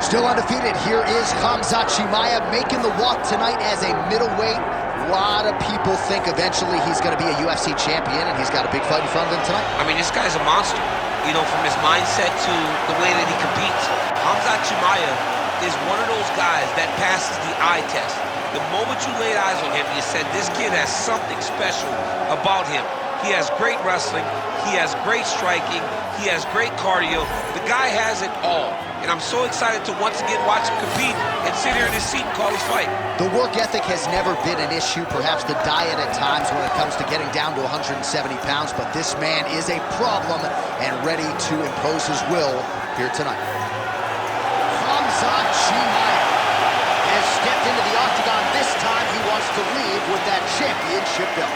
Still undefeated, here is Khamzat Chimaev making the walk tonight as a middleweight. A lot of people think eventually he's going to be a UFC champion, and he's got a big fight in front of him tonight. I mean, this guy's a monster. You know, from his mindset to the way that he competes. Khamzat Chimaev is one of those guys that passes the eye test. The moment you laid eyes on him, you said, this kid has something special about him. He has great wrestling, he has great striking, he has great cardio. The guy has it all. And I'm so excited to once again watch him compete and sit here in his seat and call his fight. The work ethic has never been an issue, perhaps the diet at times when it comes to getting down to 170 pounds, but this man is a problem and ready to impose his will here tonight. Khamzat Chimaev has stepped into the octagon. This time he wants to leave with that championship belt.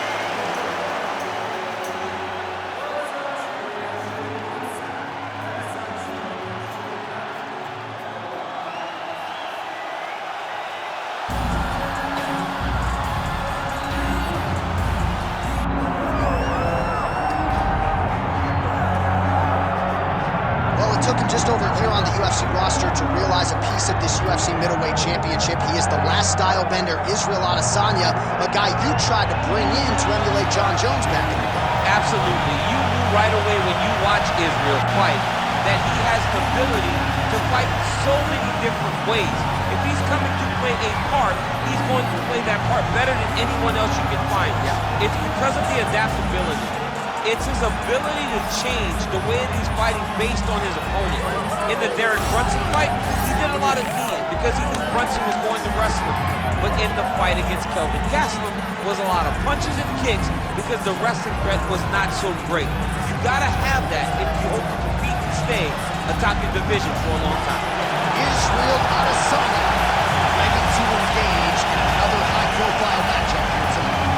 Took him just over a year on the UFC roster to realize a piece of this UFC middleweight championship. He is the last style bender, Israel Adesanya, a guy you tried to bring in to emulate John Jones back in the day. Absolutely. You knew right away when you watch Israel fight that he has the ability to fight so many different ways. If he's coming to play a part, he's going to play that part better than anyone else you can find. Yeah. It's because of the adaptability. It's his ability to change the way that he's fighting based on his opponent. In the Derek Brunson fight, he did a lot of kneeing because he knew Brunson was going to wrestle him. But in the fight against Kelvin Gastelum was a lot of punches and kicks because the wrestling threat was not so great. You gotta have that if you hope to compete and stay atop your division for a long time. Israel Adesanya ready to engage in another high-profile matchup here tonight.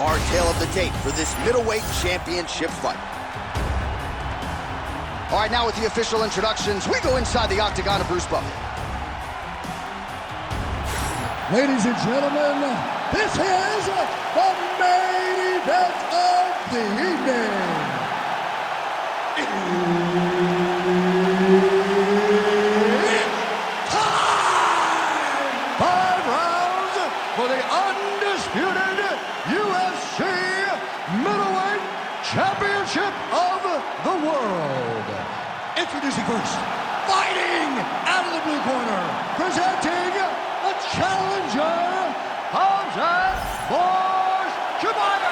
Our tale of the tape for this middleweight championship fight. All right, now with the official introductions, we go inside the octagon of Bruce Buffer. Ladies and gentlemen, this is the main event of the evening. It's time! 5 rounds for the undisputed UFC Middleweight Championship of the World. Introducing first, fighting out of the blue corner, presenting the challenger, Khamzat Chimaev.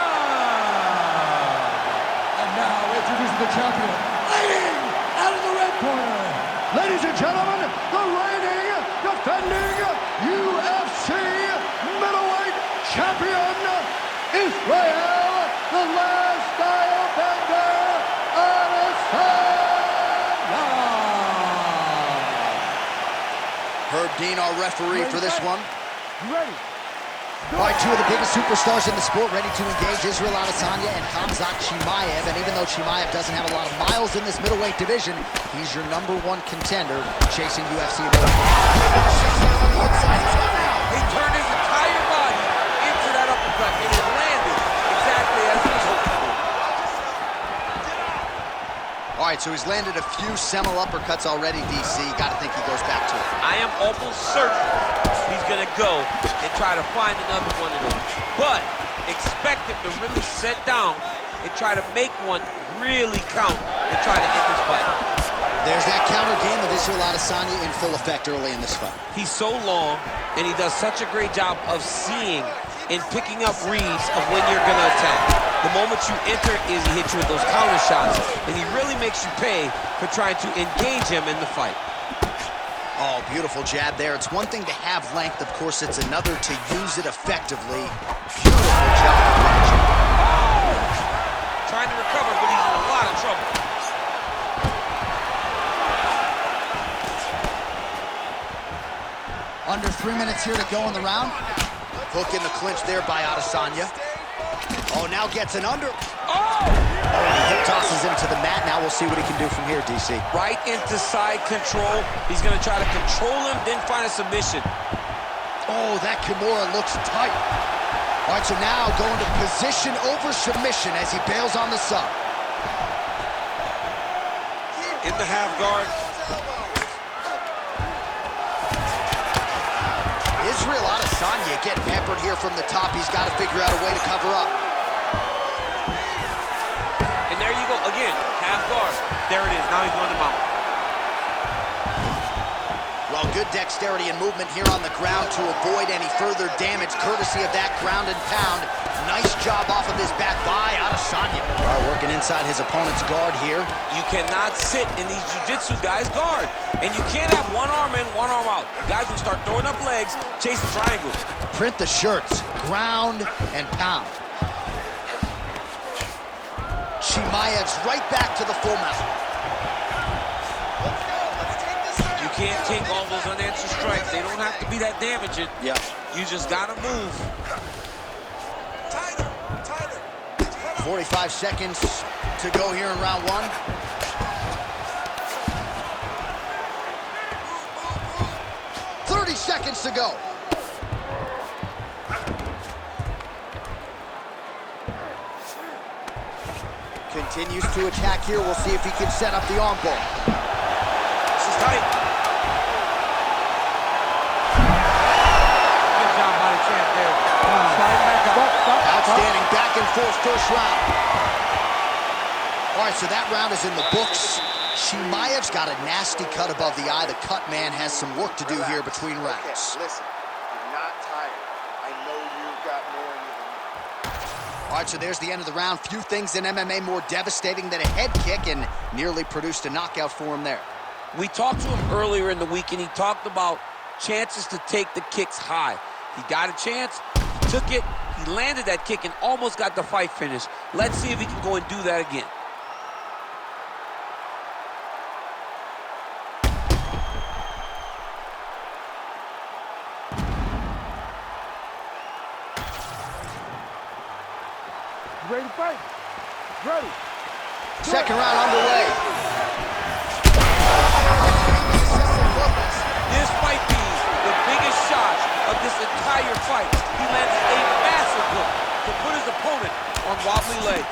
And now introducing the champion, fighting out of the red corner. Ladies and gentlemen, the reigning, defending UFC Middleweight Champion, Israel, the last style bender, Adesanya. Herb Dean, our referee for this one. You ready? All right, two of the biggest superstars in the sport ready to engage, Israel Adesanya and Khamzat Chimaev. And even though Chimaev doesn't have a lot of miles in this middleweight division, he's your #1 contender chasing UFC middleweight. He turned his entire body into that uppercut and it landed exactly as he was hoping for. All right, so he's landed a few seminal uppercuts already, DC. Got to think he goes back to it. I am almost certain he's going to go and try to find another one of those. But expect him to really sit down and try to make one really count and try to end this fight. There's that counter game of Israel Adesanya in full effect early in this fight. He's so long, and he does such a great job of seeing and picking up reads of when you're going to attack. The moment you enter is he hits you with those counter shots, and he really makes you pay for trying to engage him in the fight. Oh, beautiful jab there. It's one thing to have length, of course, it's another to use it effectively. Beautiful job. Oh! Trying to recover, but he's in a lot of trouble. Under 3 minutes here to go in the round. Hook in the clinch there by Adesanya. Oh, now gets an under. Oh! He hip tosses him to the mat. Now we'll see what he can do from here, DC. Right into side control. He's going to try to control him, then find a submission. Oh, that Kimura looks tight. All right, so now going to position over submission as he bails on the sub. In the half guard. Israel Adesanya getting pampered here from the top. He's got to figure out a way to cover up. And there you go, again, half guard. There it is, now he's going to mount. Well, good dexterity and movement here on the ground to avoid any further damage, courtesy of that ground and pound. Nice job off of his back by Adesanya. All right, working inside his opponent's guard here. You cannot sit in these jiu-jitsu guys' guard. And you can't have one arm in, one arm out. Guys will start throwing up legs, chasing triangles. Print the shirts, ground and pound. Chimaev's right back to the full mount. You can't take all those unanswered strikes. They don't have to be that damaging. Yeah. You just gotta move. 45 seconds to go here in round one. Seconds to go. Continues to attack here. We'll see if he can set up the arm bar. This is tight. Good job by the champ there. Outstanding back and forth first round. All right, so that round is in the books. Chimaev's got a nasty cut above the eye. The cut man has some work to do here between rounds. Okay, listen, you're not tired. I know you've got more in you than me. All right, so there's the end of the round. Few things in MMA more devastating than a head kick, and nearly produced a knockout for him there. We talked to him earlier in the week, and he talked about chances to take the kicks high. He got a chance, he took it, he landed that kick, and almost got the fight finished. Let's see if he can go and do that again. Ready to fight? Ready. Second round underway. This might be the biggest shot of this entire fight. He landed a massive hook to put his opponent on wobbly legs.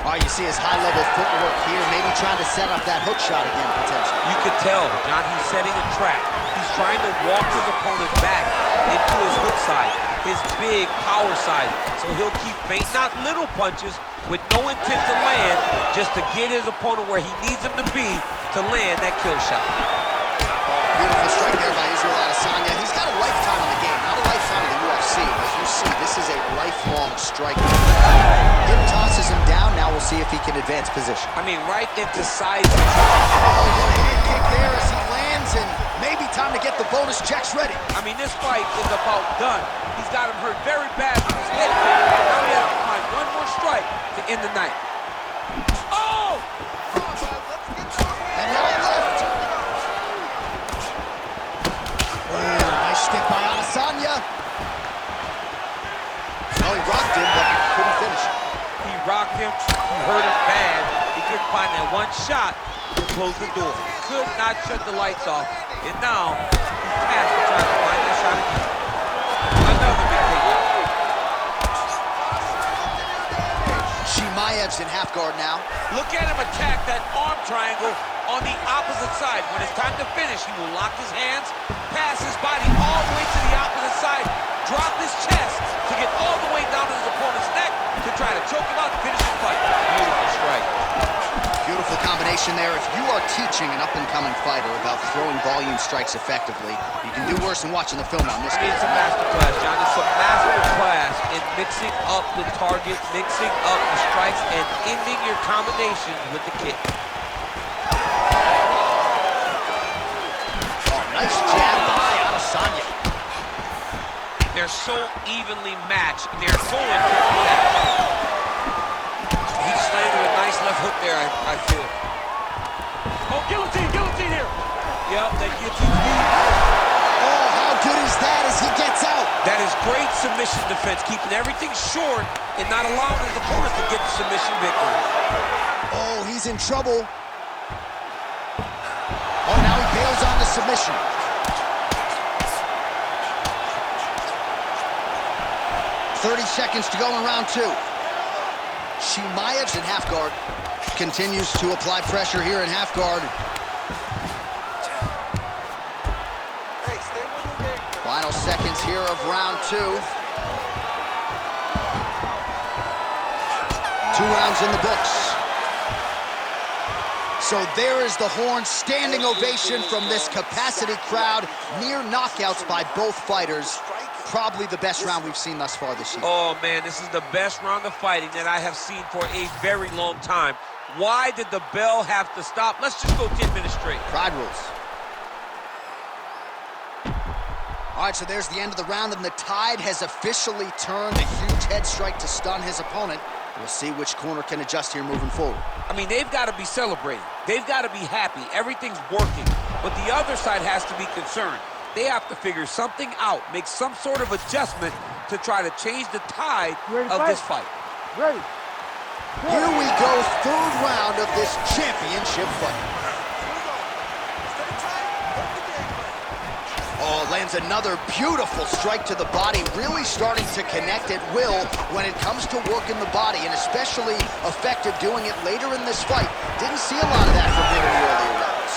All right, you see his high-level footwork here, maybe trying to set up that hook shot again, potentially. You could tell, John, he's setting a trap. He's trying to walk his opponent back into his hook side, his big power side. So he'll keep baiting out little punches with no intent to land, just to get his opponent where he needs him to be to land that kill shot. Beautiful strike there by Israel Adesanya. He's got a lifetime in the game, not a lifetime in the UFC. As you see, this is a lifelong striker. Hip tosses him down. Now we'll see if he can advance position. I mean, right into side control. Oh, what a hand kick there as he lands, and maybe time to get the bonus checks ready. I mean, this fight is about done. He's got him hurt very bad with his head kick. Now he has to find one more strike to end the night. Oh! And now left. Oh, nice stick by Adesanya. Oh, he rocked him, but couldn't finish it. He rocked him, he hurt him bad. He couldn't find that one shot to close the door. Could not shut the lights off. And now, he's tasked with trying to find that shot again. Another big takedown. Chimaev's in half guard now. Look at him attack that arm triangle on the opposite side. When it's time to finish, he will lock his hands, pass his body all the way to the opposite side, drop his chest to get all the way down to his opponent's neck to try to choke him out and finish the fight. Beautiful strike. Beautiful combination there. If you are teaching an up-and-coming fighter about throwing volume strikes effectively, you can do worse than watching the film on this game. It's a masterclass, John. It's a masterclass in mixing up the target, mixing up the strikes, and ending your combinations with the kick. Oh, nice jab by Adesanya. They're so evenly matched, and they're going to that. He just landed a nice left hook there, I feel. Oh, guillotine here. Yep, that guillotine. Oh, how good is that as he gets out? That is great submission defense, keeping everything short and not allowing his opponent to get the submission victory. Oh, he's in trouble. Oh, now he bails on the submission. "30 seconds to go in round 2. Chimaev's in half guard. Continues to apply pressure here in half guard. Final seconds here of round 2. 2 rounds in the books. So there is the horn, standing ovation from this capacity crowd. Near knockouts by both fighters. Probably the best round we've seen thus far this year. Oh, man, this is the best round of fighting that I have seen for a very long time. Why did the bell have to stop? Let's just go 10 minutes straight. Pride rules. All right, so there's the end of the round, and the tide has officially turned. A huge head strike to stun his opponent. We'll see which corner can adjust here moving forward. I mean, they've got to be celebrating. They've got to be happy. Everything's working. But the other side has to be concerned. They have to figure something out, make some sort of adjustment to try to change the tide of this fight. Ready. Here we go, 3rd round of this championship fight. Oh, lands another beautiful strike to the body, really starting to connect at will when it comes to working the body, and especially effective doing it later in this fight. Didn't see a lot of that from him in the earlier rounds.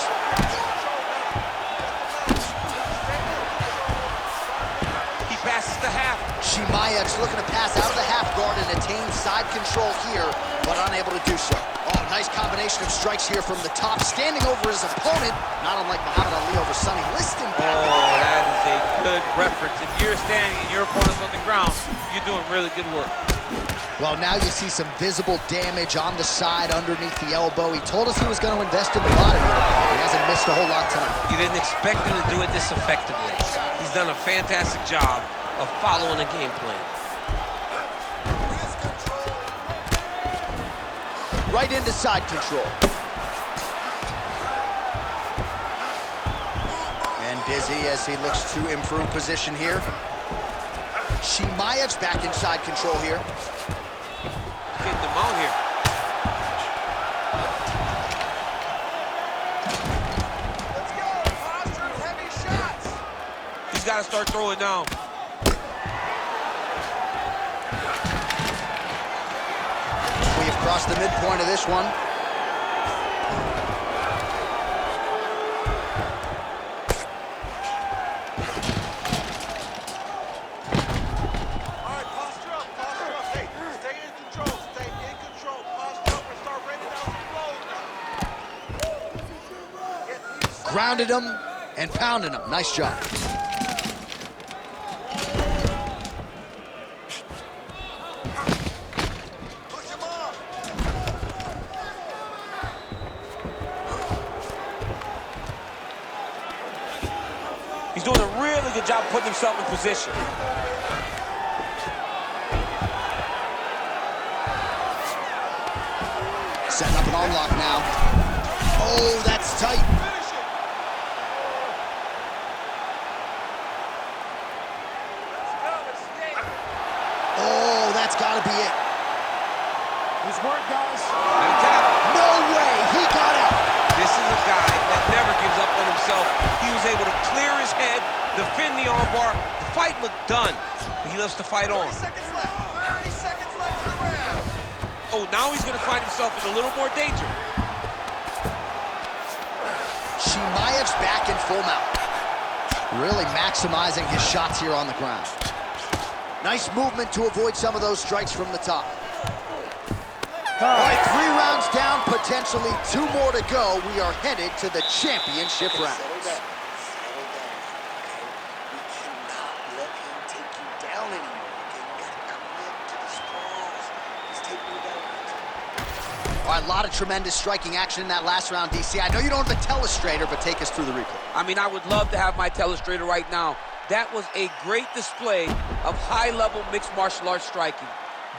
He passes the half. Chimaev's looking to pass out of the half guard and attain side control here, but unable to do so. Oh, nice combination of strikes here from the top, standing over his opponent, not unlike Muhammad Ali over Sonny Liston. Oh, that is a good reference. If you're standing and your opponent's on the ground, you're doing really good work. Well, now you see some visible damage on the side underneath the elbow. He told us he was going to invest in the body here. He hasn't missed a whole lot tonight. You didn't expect him to do it this effectively. He's done a fantastic job of following the game plan. Right into side control. And dizzy as he looks to improve position here. Chimaev's back in side control here. Getting them out here. Let's go. Posture, heavy shots. He's got to start throwing down. We have crossed the midpoint of this one. All right, posture up, posture up. Hey, stay in control, stay in control. Posture up and start raining down some blows now. Grounded him and pounded him. Nice job. He's doing a really good job putting himself in position. Setting up an arm lock now. Oh, that's tight. Oh, that's got to be it. Nice work, guys. No way, he got out. This is a guy that never gives up on himself. He was able to clear his head, defend the armbar. The fight looked done, but he loves to fight on. 30 seconds left. 30 seconds left in the round. Oh, now he's going to find himself in a little more danger. Chimaev's back in full mount. Really maximizing his shots here on the ground. Nice movement to avoid some of those strikes from the top. All right, 3 rounds down, potentially 2 more to go. We are headed to the championship rounds. Settle down. We cannot let him take you down anymore. Okay, you gotta commit to the sprawls. He's taking you down. All right, a lot of tremendous striking action in that last round, DC. I know you don't have a telestrator, but take us through the replay. I mean, I would love to have my telestrator right now. That was a great display of high-level mixed martial arts striking.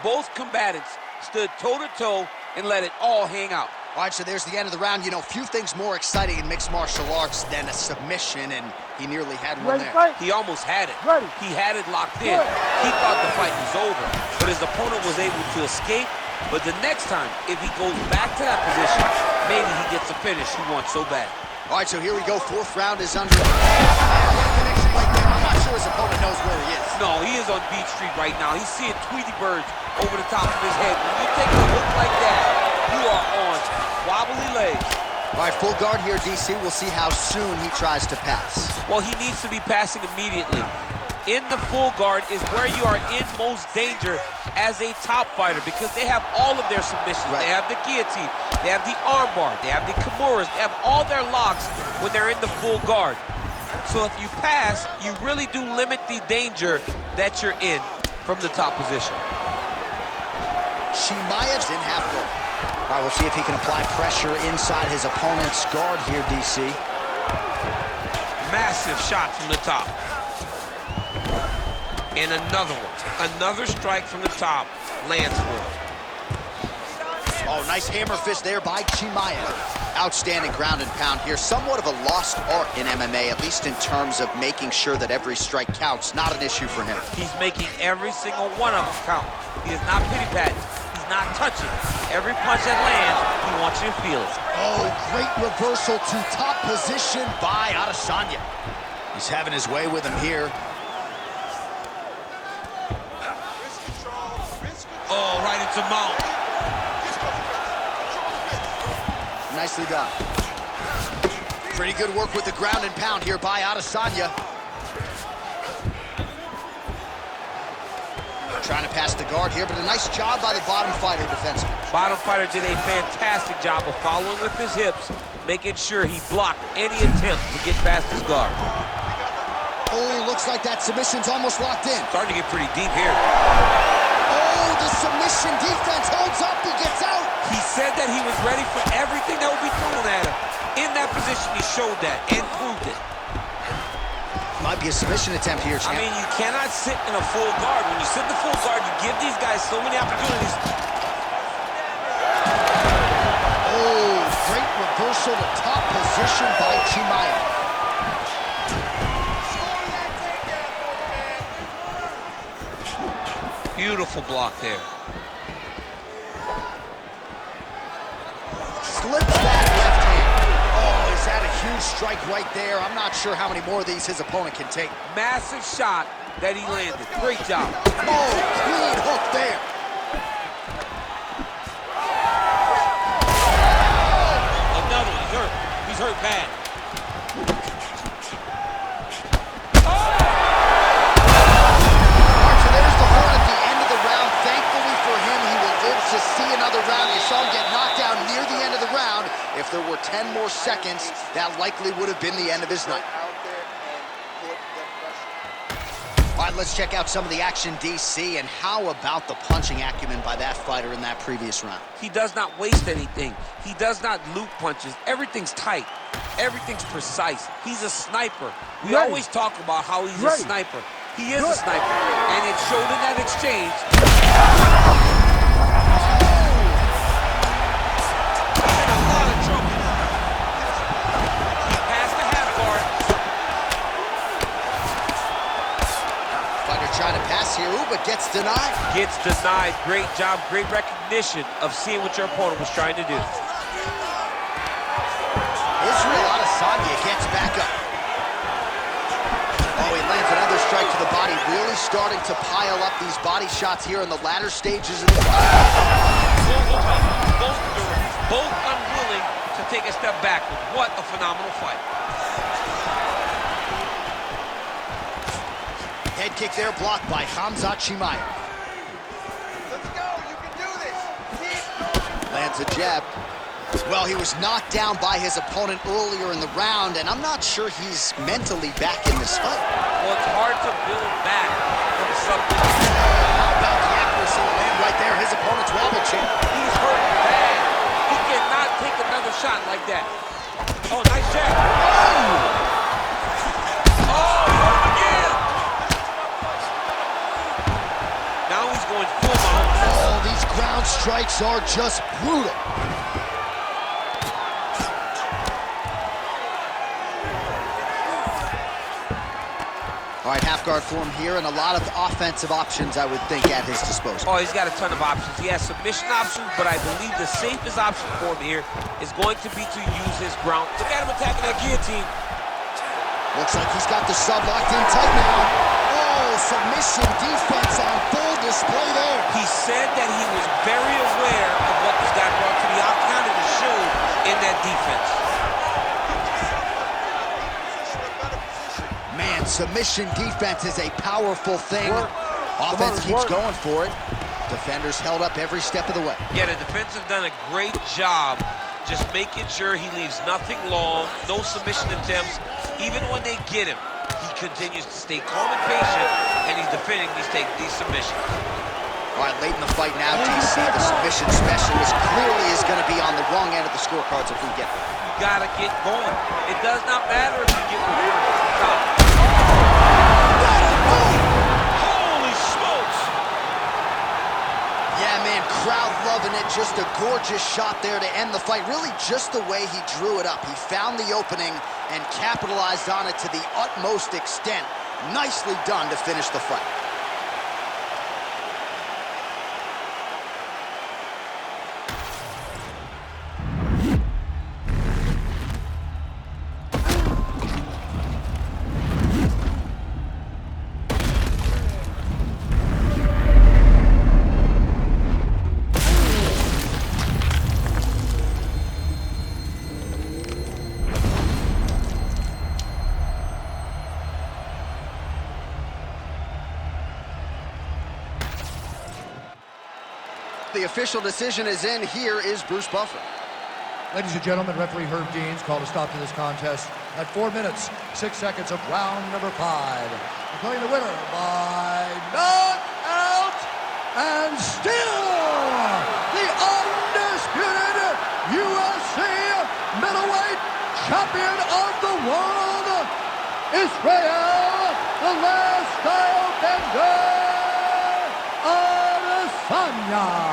Both combatants stood toe-to-toe and let it all hang out. All right, so there's the end of the round. You know, few things more exciting in mixed martial arts than a submission, and he nearly had one there. Fight. He almost had it. Ready. He had it locked in. He thought the fight was over, but his opponent was able to escape. But the next time, if he goes back to that position, maybe he gets a finish he wants so bad. All right, so here we go. Fourth round is under. I'm not sure his opponent knows where he is. No, he is on Beach Street right now. He's seeing Tweety birds over the top of his head. When you take a hook like that, you are on wobbly legs. All right, full guard here, DC. We'll see how soon he tries to pass. Well, he needs to be passing immediately. In the full guard is where you are in most danger as a top fighter because they have all of their submissions. Right. They have the guillotine, they have the armbar, they have the kimuras, they have all their locks when they're in the full guard. So if you pass, you really do limit the danger that you're in from the top position. Chimaev's in half guard. All right, we'll see if he can apply pressure inside his opponent's guard here, DC. Massive shot from the top. And another one. Another strike from the top lands for him. Oh, nice hammer fist there by Chimaev. Outstanding ground and pound here. Somewhat of a lost art in MMA, at least in terms of making sure that every strike counts. Not an issue for him. He's making every single one of them count. He is not pity-patting. He's not touching. Every punch that lands, he wants you to feel it. Oh, great reversal to top position by Adesanya. He's having his way with him here. Oh, right into mount. Nicely done. Pretty good work with the ground and pound here by Adesanya. Trying to pass the guard here, but a nice job by the bottom fighter defensively. Bottom fighter did a fantastic job of following with his hips, making sure he blocked any attempt to get past his guard. Oh, looks like that submission's almost locked in. Starting to get pretty deep here. Oh, the submission defense holds up, he gets out. He said that he was ready for everything that would be thrown at him. In that position, he showed that and proved it. Might be a submission attempt here, champ. I mean, you cannot sit in a full guard. When you sit in the full guard, you give these guys so many opportunities. Oh, great reversal to top position by Chimaev. Beautiful block there. Slips that left hand. Oh, is that a huge strike right there? I'm not sure how many more of these his opponent can take. Massive shot that he landed. Great job. Oh, clean hook there. Another one. He's hurt. He's hurt bad. To see another round. You saw him get knocked down near the end of the round. If there were 10 more seconds, that likely would have been the end of his night. All right, let's check out some of the action, DC, and how about the punching acumen by that fighter in that previous round? He does not waste anything. He does not loop punches. Everything's tight. Everything's precise. He's a sniper. We always talk about how he's a sniper. He is a sniper, and it showed in that exchange. Trying to pass here, ooh, but gets denied. Gets denied. Great job, great recognition of seeing what your opponent was trying to do. Israel Adesanya gets back up. Oh, he lands another strike to the body, really starting to pile up these body shots here in the latter stages of the fight. Both unwilling to take a step backward. What a phenomenal fight. Head kick there blocked by Khamzat Chimaev. Let's go, you can do this. Lands a jab. Well, he was knocked down by his opponent earlier in the round, and I'm not sure he's mentally back in this fight. Well, it's hard to build back from something. How about the accuracy land right there? His opponent's wobble champ. He's hurt bad. He cannot take another shot like that. Oh, nice jab. Oh! Going full mount. Oh, these ground strikes are just brutal. All right, half guard form here, and a lot of offensive options, I would think, at his disposal. Oh, he's got a ton of options. He has submission options, but I believe the safest option for him here is going to be to use his ground. Look at him attacking that guillotine. Looks like he's got the sub locked in tight now. Oh, submission defense on full display there. He said that he was very aware of what this guy brought to the octagon, and it showed in that defense. Man, submission defense is a powerful thing. Offense keeps going for it. Defenders held up every step of the way. Yeah, the defense have done a great job just making sure he leaves nothing long, no submission attempts. Even when they get him, he continues to stay calm and patient, and he's defending these submissions. All right, late in the fight now, DC, the submission specialist clearly is going to be on the wrong end of the scorecards if we get there. You gotta get going. It does not matter if you get rewarded. Holy smokes! Yeah, man, crowd loving it. Just a gorgeous shot there to end the fight. Really just the way he drew it up. He found the opening and capitalized on it to the utmost extent. Nicely done to finish the fight. The official decision is in. Here is Bruce Buffer. Ladies and gentlemen, referee Herb Deans called a stop to this contest at 4 minutes, 6 seconds of round number 5. Declaring the winner by knockout and still the undisputed UFC middleweight champion of the world, Israel, the last style bender, Adesanya.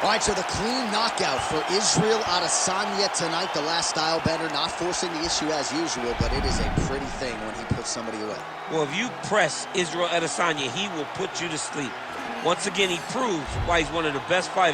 All right, so the clean knockout for Israel Adesanya tonight. The last style bender, not forcing the issue as usual, but it is a pretty thing when he puts somebody away. Well, if you press Israel Adesanya, he will put you to sleep. Once again, he proves why he's one of the best fighters.